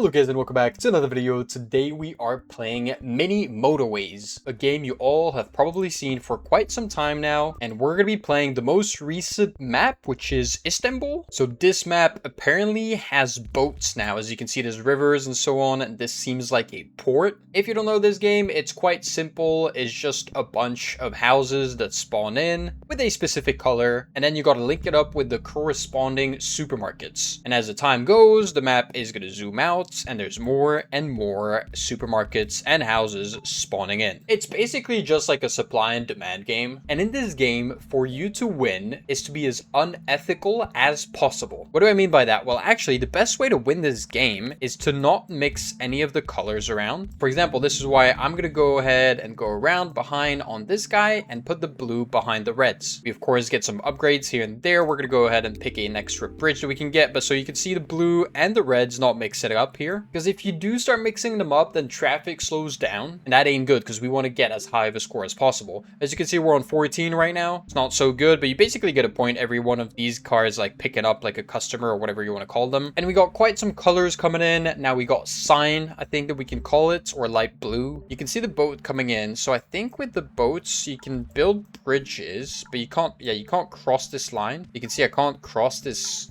Hello guys and welcome back to another video. Today we are playing Mini Motorways, a game you all have probably seen for quite some time now, and we're going to be playing the most recent map, which is Istanbul. So this map apparently has boats now. As you can see, there's rivers and so on, and this seems like a port. If you don't know this game, it's quite simple. It's just a bunch of houses that spawn in with a specific color, and then you got to link it up with the corresponding supermarkets. And as the time goes, the map is going to zoom out, and there's more and more supermarkets and houses spawning in. It's basically just like a supply and demand game. And in this game, for you to win is to be as unethical as possible. What do I mean by that? Well, actually, the best way to win this game is to not mix any of the colors around. For example, this is why I'm going to go ahead and go around behind on this guy and put the blue behind the reds. We, of course, get some upgrades here and there. We're going to go ahead and pick an extra bridge that we can get. But so you can see the blue and the reds not mix it up here, because if you do start mixing them up, then traffic slows down, and that ain't good because we want to get as high of a score as possible. As you can see, we're on 14 right now. It's not so good, but you basically get a point every one of these cars like picking up like a customer or whatever you want to call them. And we got quite some colors coming in. Now we got cyan, I think that we can call it, or light blue. You can see the boat coming in. So I think with the boats you can build bridges, but you can't cross this line. You can see I can't cross this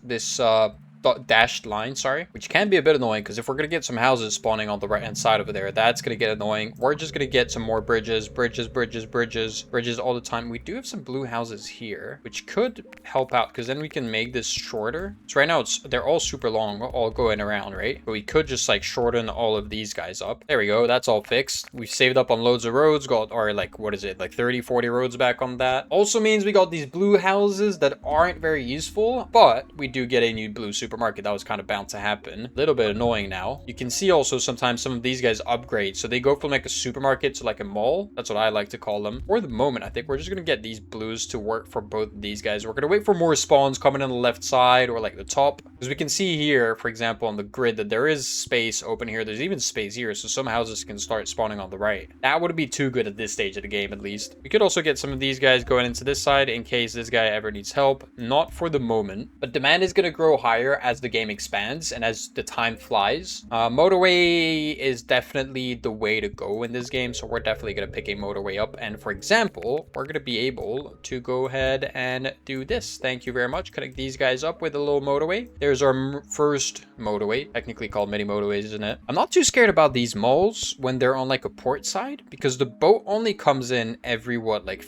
dashed line, sorry, which can be a bit annoying, because if we're gonna get some houses spawning on the right hand side over there, that's gonna get annoying. We're just gonna get some more bridges all the time. We do have some blue houses here, which could help out, because then we can make this shorter. So right now they're all super long, all going around, right? But we could just like shorten all of these guys up. There we go, that's all fixed. We've saved up on loads of roads, got our like, what is it, like 30-40 roads back on that. Also means we got these blue houses that aren't very useful, but we do get a new blue supermarket. That was kind of bound to happen. A little bit annoying now. You can see also sometimes some of these guys upgrade, so they go from like a supermarket to like a mall. That's what I like to call them. For the moment, I think we're just gonna get these blues to work for both of these guys. We're gonna wait for more spawns coming on the left side or like the top, because we can see here, for example, on the grid that there is space open here. There's even space here, so some houses can start spawning on the right. That wouldn't be too good at this stage of the game, at least. We could also get some of these guys going into this side in case this guy ever needs help. Not for the moment, but demand is gonna grow higher as the game expands and as the time flies. Motorway is definitely the way to go in this game, so we're definitely going to pick a motorway up. And for example, we're going to be able to go ahead and do this. Thank you very much. Connect these guys up with a little motorway. There's our first motorway, technically called Mini Motorways, isn't it? I'm not too scared about these malls when they're on like a port side, because the boat only comes in every what, like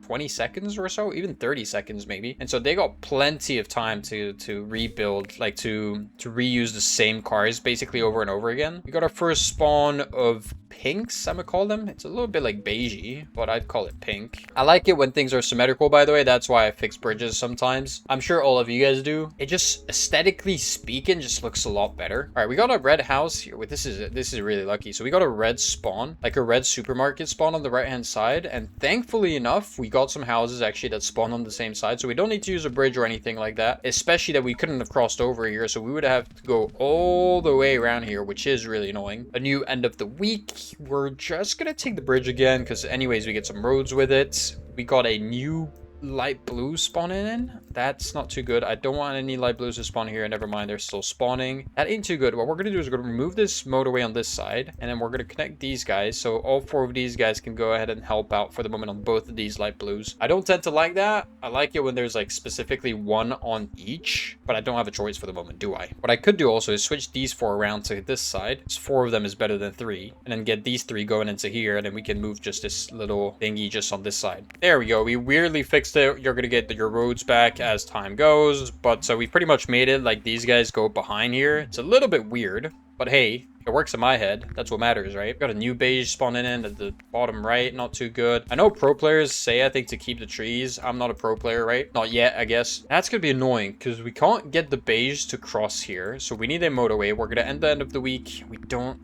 20 seconds or so, even 30 seconds maybe, and so they got plenty of time to rebuild, like to reuse the same cars basically over and over again. We got our first spawn of pinks, I'm gonna call them. It's a little bit like beigey, but I'd call it pink. I like it when things are symmetrical, by the way. That's why I fix bridges sometimes. I'm sure all of you guys do. It just, aesthetically speaking, just looks a lot better. All right, we got a red house here. Wait, this is really lucky. So we got a red spawn, like a red supermarket spawn on the right hand side, and thankfully enough, we got some houses actually that spawn on the same side, so we don't need to use a bridge or anything like that, especially that we couldn't have crossed over here, so we would have to go all the way around here, which is really annoying. A new end of the week. We're just gonna take the bridge again, because anyways we get some roads with it. We got a new light blue spawning in. That's not too good. I don't want any light blues to spawn here. Never mind, they're still spawning. That ain't too good. What we're gonna do is we're gonna remove this motorway on this side, and then we're gonna connect these guys, so all four of these guys can go ahead and help out for the moment on both of these light blues. I don't tend to like that. I like it when there's like specifically one on each, but I don't have a choice for the moment, do I? What I could do also is switch these four around to this side. It's four of them is better than three, and then get these three going into here, and then we can move just this little thingy just on this side. There we go. We weirdly fixed it. You're gonna get your roads back as time goes, but so we pretty much made it like these guys go behind here. It's a little bit weird, but hey, it works in my head. That's what matters, right? Got a new beige spawning in at the bottom right. Not too good. I know pro players say, I think, to keep the trees. I'm not a pro player, right? Not yet, I guess. That's gonna be annoying because we can't get the beige to cross here, so we need a motorway. We're gonna end the end of the week. We don't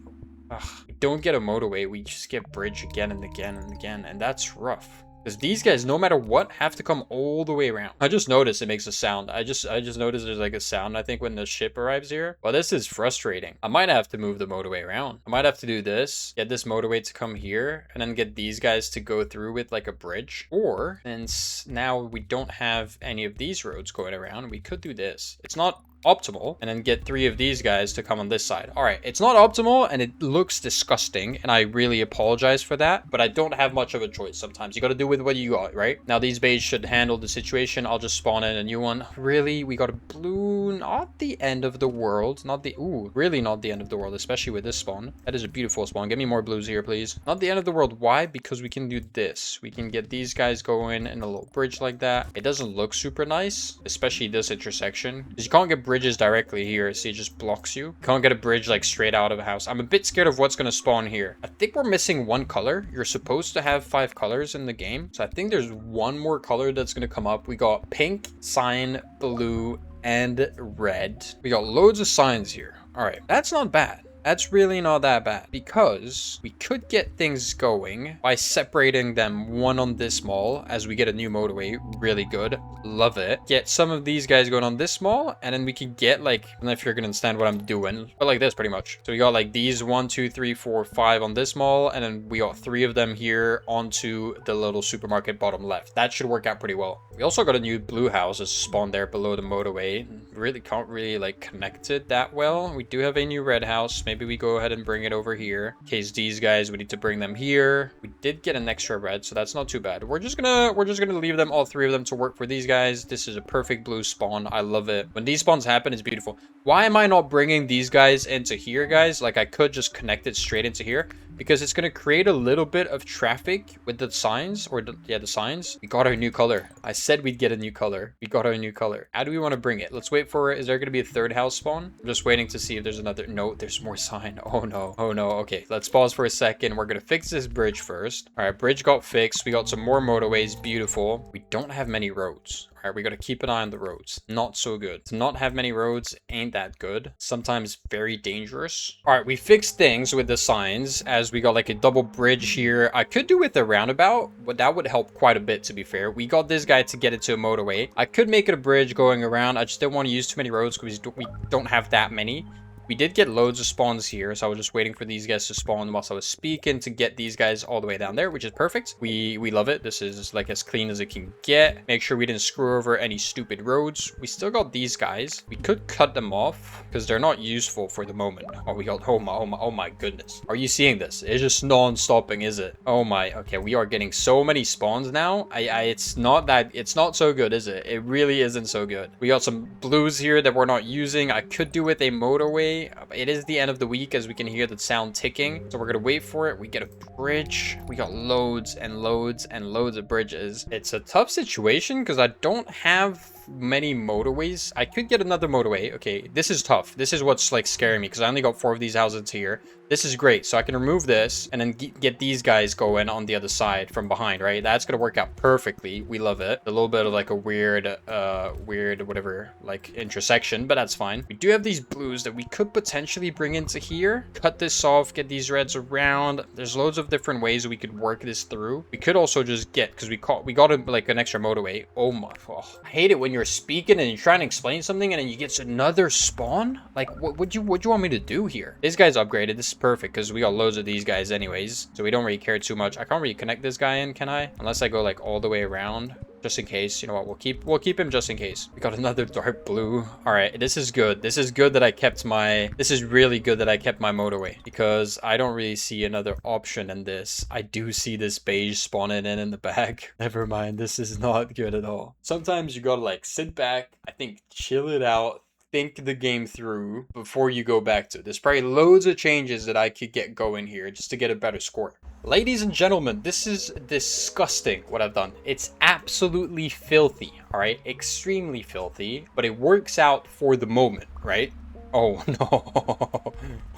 get a motorway. We just get bridge again and again and again, and that's rough. Because these guys, no matter what, have to come all the way around. I just noticed it makes a sound. I just noticed there's like a sound, I think, when the ship arrives here. Well, this is frustrating. I might have to move the motorway around. I might have to do this, get this motorway to come here, and then get these guys to go through with like a bridge. Or, since now we don't have any of these roads going around, we could do this. It's not optimal, and then get 3 of these guys to come on this side. All right, it's not optimal and it looks disgusting, and I really apologize for that, but I don't have much of a choice. Sometimes you got to do with what you got, right? Now these bays should handle the situation. I'll just spawn in a new one. Really, we got a blue. Not the end of the world. Not the, ooh, really not the end of the world, especially with this spawn. That is a beautiful spawn. Give me more blues here, please. Not the end of the world. Why? Because we can do this. We can get these guys going in a little bridge like that. It doesn't look super nice, especially this intersection, because you can't get bridges directly here. See, it just blocks you. You can't get a bridge like straight out of a house. I'm a bit scared of what's going to spawn here. I think we're missing one color. You're supposed to have 5 colors in the game, so I think there's one more color that's going to come up. We got pink, cyan, blue, and red. We got loads of signs here. All right, that's not bad. That's really not that bad, because we could get things going by separating them one on this mall as we get a new motorway. Really good. Love it. Get some of these guys going on this mall, and then we could get like, I don't know if you're gonna understand what I'm doing, but like this pretty much. So we got like these 1, 2, 3, 4, 5 on this mall, and then we got 3 of them here onto the little supermarket bottom left. That should work out pretty well. We also got a new blue house that's spawned there below the motorway. Really can't really like connect it that well. We do have a new red house. Maybe we go ahead and bring it over here. In case these guys, we need to bring them here. We did get an extra red, so that's not too bad. We're just gonna leave them, all 3 of them, to work for these guys. This is a perfect blue spawn. I love it. When these spawns happen, it's beautiful. Why am I not bringing these guys into here, guys? Like, I could just connect it straight into here, because it's going to create a little bit of traffic with the signs, or the signs. We got our new color. I said we'd get a new color. We got our new color. How do we want to bring it? Let's wait for it. Is there going to be a 3rd house spawn? I'm just waiting to see if there's another. No, there's more sign. Oh no. Oh no. Okay, let's pause for a second. We're going to fix this bridge first. All right, bridge got fixed. We got some more motorways. Beautiful. We don't have many roads. All right, we got to keep an eye on the roads. Not so good. To not have many roads ain't that good. Sometimes very dangerous. All right, we fixed things with the signs, as we got like a double bridge here. I could do with a roundabout, but that would help quite a bit, to be fair. We got this guy to get it to a motorway. I could make it a bridge going around. I just didn't want to use too many roads because we don't have that many. We did get loads of spawns here, so I was just waiting for these guys to spawn whilst I was speaking to get these guys all the way down there, which is perfect. We love it. This is like as clean as it can get. Make sure we didn't screw over any stupid roads. We still got these guys. We could cut them off because they're not useful for the moment. Oh, we got, oh my goodness. Are you seeing this? It's just non-stopping, is it? Oh my, okay, we are getting so many spawns now. It's not so good, is it? It really isn't so good. We got some blues here that we're not using. I could do with a motorway. It is the end of the week, as we can hear the sound ticking, so we're gonna wait for it. We get a bridge. We got loads and loads and loads of bridges. It's a tough situation because I don't have many motorways. I could get another motorway. Okay, this is tough. This is what's like scaring me, because I only got 4 of these houses here. This is great, so I can remove this and then get these guys going on the other side from behind, right? That's gonna work out perfectly. We love it. A little bit of like a weird whatever, like intersection, but that's fine. We do have these blues that we could potentially bring into here. Cut this off, get these reds around. There's loads of different ways we could work this through. We could also just get, because we got like an extra motorway. Oh my, oh, I hate it when you're speaking and you're trying to explain something and then you get another spawn. Like, what you want me to do here? This guy's upgraded. This is perfect because we got loads of these guys anyways, so we don't really care too much. I can't really connect this guy in, can I? Unless I go like all the way around, just in case. You know what, we'll keep him just in case. We got another dark blue. All right, this is good. This is good that I kept my, this is really good that I kept my motorway, because I don't really see another option in this. I do see this beige spawning in the back. Never mind, this is not good at all. Sometimes you gotta like sit back, I think, chill it out, think the game through before you go back to it. There's probably loads of changes that I could get going here just to get a better score. Ladies and gentlemen, this is disgusting what I've done. It's absolutely filthy, all right? Extremely filthy, but it works out for the moment, right? Oh no.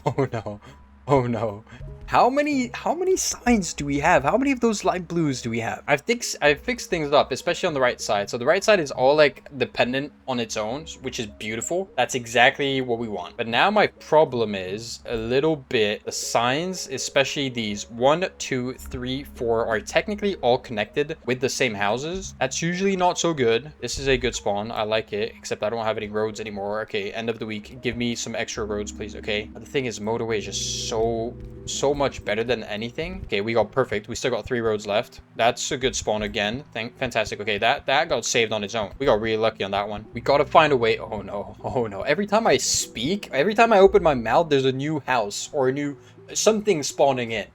Oh no. Oh no. How many signs do we have? How many of those light blues do we have? I've fixed things up, especially on the right side. So the right side is all like dependent on its own, which is beautiful. That's exactly what we want. But now my problem is a little bit the signs, especially these 1, 2, 3, 4 are technically all connected with the same houses. That's usually not so good. This is a good spawn. I like it, except I don't have any roads anymore. Okay, end of the week. Give me some extra roads, please. Okay. The thing is, motorway is just so much much better than anything. Okay, we got perfect. We still got 3 roads left. That's a good spawn again. Fantastic. Okay, that got saved on its own. We got really lucky on that one. We gotta find a way. Oh no. Oh no. Every time I speak, every time I open my mouth, there's a new house or a new something spawning in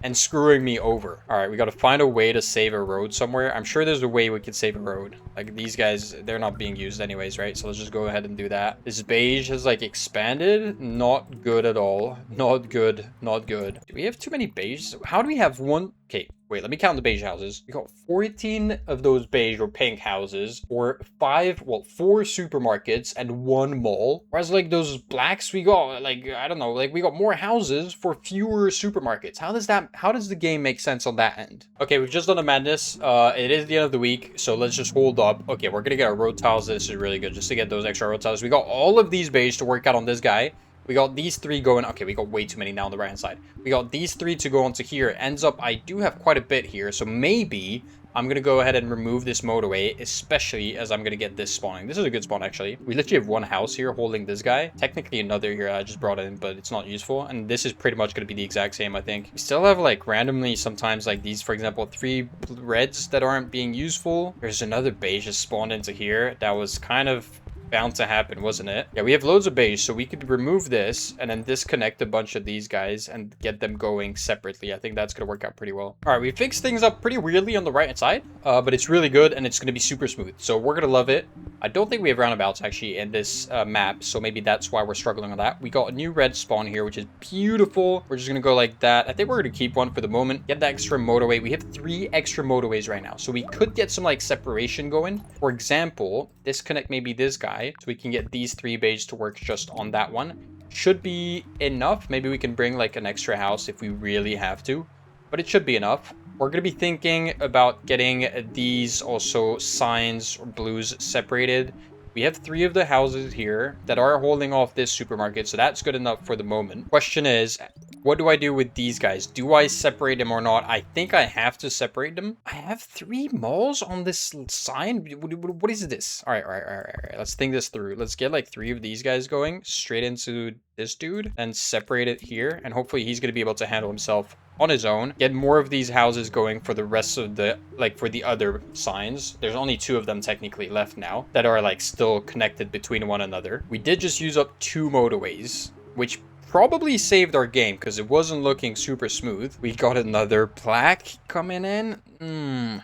and screwing me over. All right, we got to find a way to save a road somewhere. I'm sure there's a way we could save a road. Like these guys, they're not being used anyways, right? So let's just go ahead and do that. This beige has like expanded. Not good at all. Not good. Not good. Do we have too many beige? How do we have one? Okay, wait, let me count the beige houses. We got 14 of those beige or pink houses, or 4 supermarkets and 1 mall. Whereas like those blacks, we got like, I don't know, like we got more houses for fewer supermarkets. How does the game make sense on that end? Okay, we've just done a madness. It is the end of the week, so let's just hold up. Okay, we're gonna get our road tiles. This is really good just to get those extra road tiles. We got all of these beige to work out on this guy. We got these 3 going. Okay, we got way too many now on the right-hand side. We got these 3 to go onto here. Ends up, I do have quite a bit here. So maybe I'm going to go ahead and remove this motorway, especially as I'm going to get this spawning. This is a good spawn, actually. We literally have 1 house here holding this guy. Technically another here I just brought in, but it's not useful. And this is pretty much going to be the exact same, I think. We still have, like, randomly sometimes, like, these, for example, 3 reds that aren't being useful. There's another beige just spawned into here. That was kind of bound to happen, wasn't it? Yeah, we have loads of beige, so we could remove this and then disconnect a bunch of these guys and get them going separately. I think that's gonna work out pretty well. All right, we fixed things up pretty weirdly on the right side, but it's really good and it's gonna be super smooth, so we're gonna love it. I don't think we have roundabouts actually in this map, so maybe that's why we're struggling on that. We got a new red spawn here, which is beautiful. We're just gonna go like that. I think we're gonna keep one for the moment. Get the extra motorway. We have 3 extra motorways right now, so we could get some like separation going. For example, disconnect maybe this guy, so we can get these 3 beige to work just on that one. Should be enough. Maybe we can bring like an extra house if we really have to, but it should be enough. We're going to be thinking about getting these also signs or blues separated. We have 3 of the houses here that are holding off this supermarket, so that's good enough for the moment. Question is, what do I do with these guys? Do I separate them or not? I think I have to separate them. I have 3 malls on this sign. What is this? All right. Let's think this through. Let's get like 3 of these guys going straight into this dude and separate it here. And hopefully he's going to be able to handle himself on his own. Get more of these houses going for the rest of the, like for the other signs. There's only 2 of them technically left now that are like still connected between one another. We did just use up 2 motorways, which probably saved our game because it wasn't looking super smooth. We got another black coming in.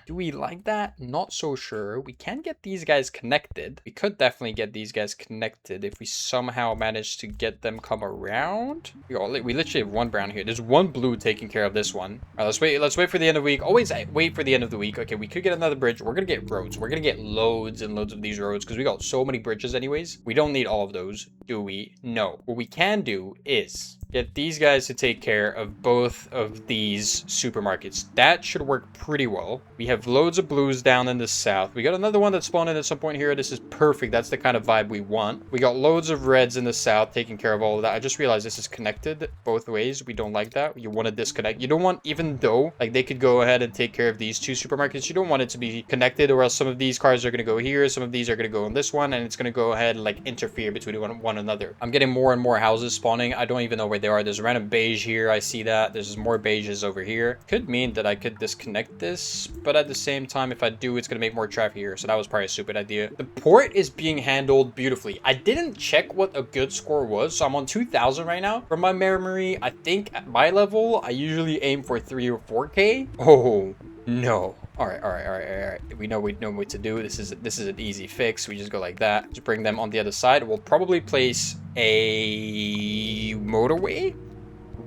Do we like that? Not so sure. We can get these guys connected. We could definitely get these guys connected if we somehow manage to get them come around. We literally have 1 brown here. There's 1 blue taking care of this one. All right, let's wait for the end of the week. Always wait for the end of the week. Okay, we could get another bridge. We're gonna get roads. We're gonna get loads and loads of these roads because we got so many bridges anyways. We don't need all of those, do we? No. What we can do is get these guys to take care of both of these supermarkets. That should work pretty well. We have loads of blues down in the south. We got another one that spawned in at some point here. This is perfect. That's the kind of vibe we want. We got loads of reds in the south taking care of all of that. I just realized this is connected both ways. We don't like that. You want to disconnect. You don't want, even though like they could go ahead and take care of these 2 supermarkets, you don't want it to be connected, or else some of these cars are going to go here, some of these are going to go on this one, and it's going to go ahead and like interfere between one another. I'm getting more and more houses spawning. I don't even know where they are. There's a random beige here. I see that. There's more beiges over here. Could mean that I could disconnect this, but at the same time, if I do, it's going to make more traffic here. So that was probably a stupid idea. The port is being handled beautifully. I didn't check what a good score was. So I'm on 2,000 right now. From my memory, I think at my level, I usually aim for 3 or 4K. Oh, no. All right. We know what to do. This is an easy fix. We just go like that. Just bring them on the other side. We'll probably place a motorway,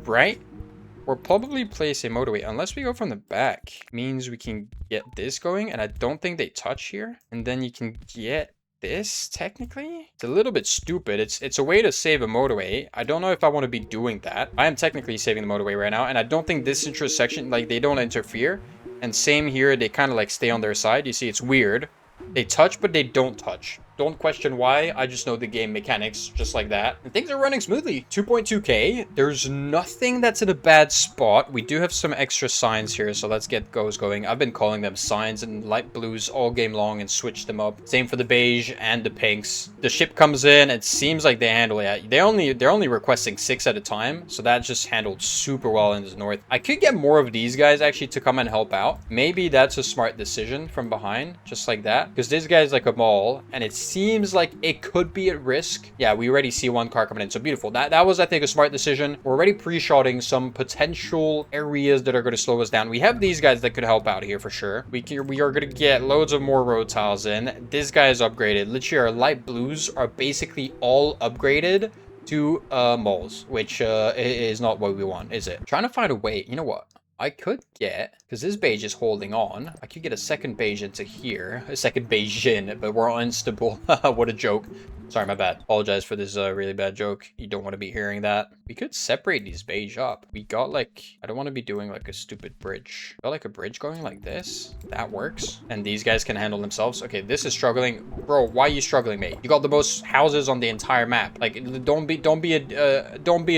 right? Or probably place a motorway, unless we go from the back. Means we can get this going, and I don't think they touch here. And then you can get this, technically. It's a little bit stupid. It's a way to save a motorway. I don't know if I want to be doing that. I am technically saving the motorway right now, and I don't think this intersection, like, they don't interfere. And same here, they kind of like stay on their side. You see, it's weird. They touch, but they don't touch. Don't question why. I just know the game mechanics just like that. And things are running smoothly. 2.2k. There's nothing that's in a bad spot. We do have some extra signs here, so let's get goes going. I've been calling them signs and light blues all game long and switch them up. Same for the beige and the pinks. The ship comes in. It seems like they handle it. They're only requesting 6 at a time, so that's just handled super well in the north. I could get more of these guys actually to come and help out. Maybe that's a smart decision from behind, just like that, because this guy's like a mall, and it seems like it could be at risk. Yeah, we already see one car coming in, so beautiful. That was, I think, a smart decision. We're already pre-shotting some potential areas that are going to slow us down. We have these guys that could help out here for sure. We are going to get loads of more road tiles in. This guy is upgraded. Literally, our light blues are basically all upgraded to malls, which is not what we want, is it? Trying to find a way. You know what? I could get, because this beige is holding on, I could get a second beige into here. A second beige in, but we're on Istanbul. What a joke. Sorry, my bad. Apologize for this really bad joke. You don't want to be hearing that. We could separate these beige up. We got like, I don't want to be doing like a stupid bridge. Got like a bridge going like this. That works. And these guys can handle themselves. Okay, this is struggling. Bro, why are you struggling, mate? You got the most houses on the entire map. Like, don't be a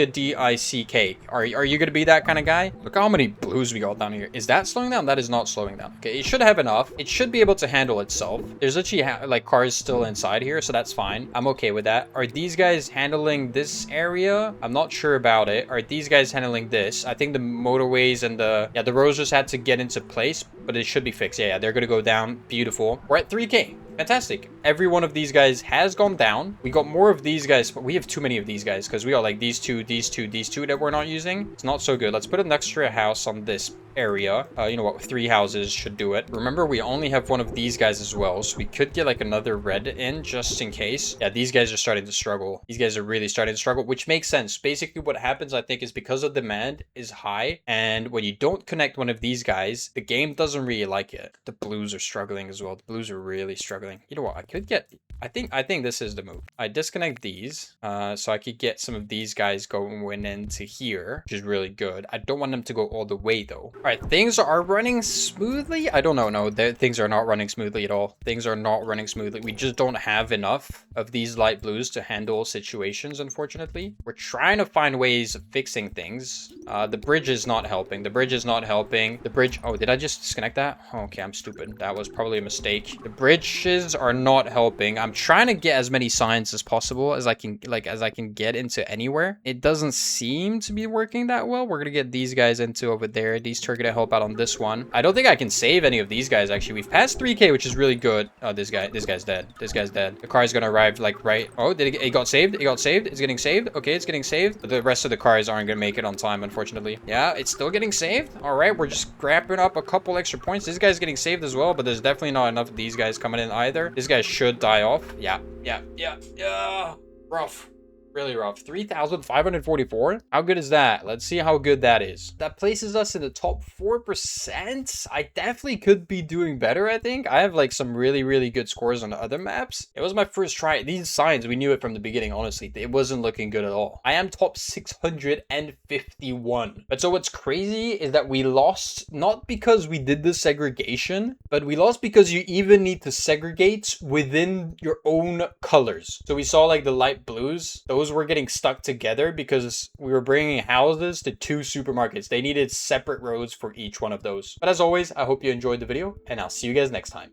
DICK. Are you gonna be that kind of guy? Look how many blues we got down here. Is that slowing down? That is not slowing down. Okay, it should have enough. It should be able to handle itself. There's literally like cars still inside here, so that's fine. I'm okay with that. Are these guys handling this area? I'm not sure about it. Are these guys handling this? I think the motorways and the roads just had to get into place, but it should be fixed. Yeah, they're gonna go down. Beautiful. We're at 3k. Fantastic. Every one of these guys has gone down. We got more of these guys, but we have too many of these guys because we got like these two that we're not using. It's not so good. Let's put an extra house on this area. You know what? 3 houses should do it. Remember, we only have one of these guys as well, so we could get like another red in just in case. Yeah, these guys are starting to struggle. These guys are really starting to struggle, which makes sense. Basically, what happens, I think, is because the demand is high, and when you don't connect one of these guys, the game doesn't really like it. The blues are struggling as well. The blues are really struggling. You know what? I could get... I think this is the move. I disconnect these, so I could get some of these guys going into here, which is really good. I don't want them to go all the way though. All right, things are running smoothly. I don't know. No, things are not running smoothly at all. Things are not running smoothly. We just don't have enough of these light blues to handle situations, unfortunately. We're trying to find ways of fixing things. The bridge is not helping. The bridge is not helping. The bridge... Oh, did I just disconnect that? Oh, okay, I'm stupid. That was probably a mistake. The bridges are not helping. I'm trying to get as many signs as possible as I can get into anywhere. It doesn't seem to be working that well. We're gonna get these guys into over there. These two are gonna help out on this one. I don't think I can save any of these guys actually. We've passed 3k, which is really good. Oh, this guy's dead. This guy's dead. The car is gonna arrive like right... Oh, it got saved? It got saved? It's getting saved? Okay, it's getting saved. But the rest of the cars aren't gonna make it on time, unfortunately. Yeah, it's still getting saved. All right, we're just grabbing up a couple extra points. This guy's getting saved as well, but there's definitely not enough of these guys coming in either. This guy should die off. Yeah. Rough. Really rough. 3,544. How good is that? Let's see how good that is. That places us in the top 4%. I definitely could be doing better, I think. I have like some really good scores on other maps. It was my first try. These signs, we knew it from the beginning, honestly. It wasn't looking good at all. I am top 651. But so what's crazy is that we lost not because we did the segregation, but we lost because you even need to segregate within your own colors. So we saw like the light blues. Those were getting stuck together because we were bringing houses to 2 supermarkets. They needed separate roads for each one of those. But as always, I hope you enjoyed the video, and I'll see you guys next time.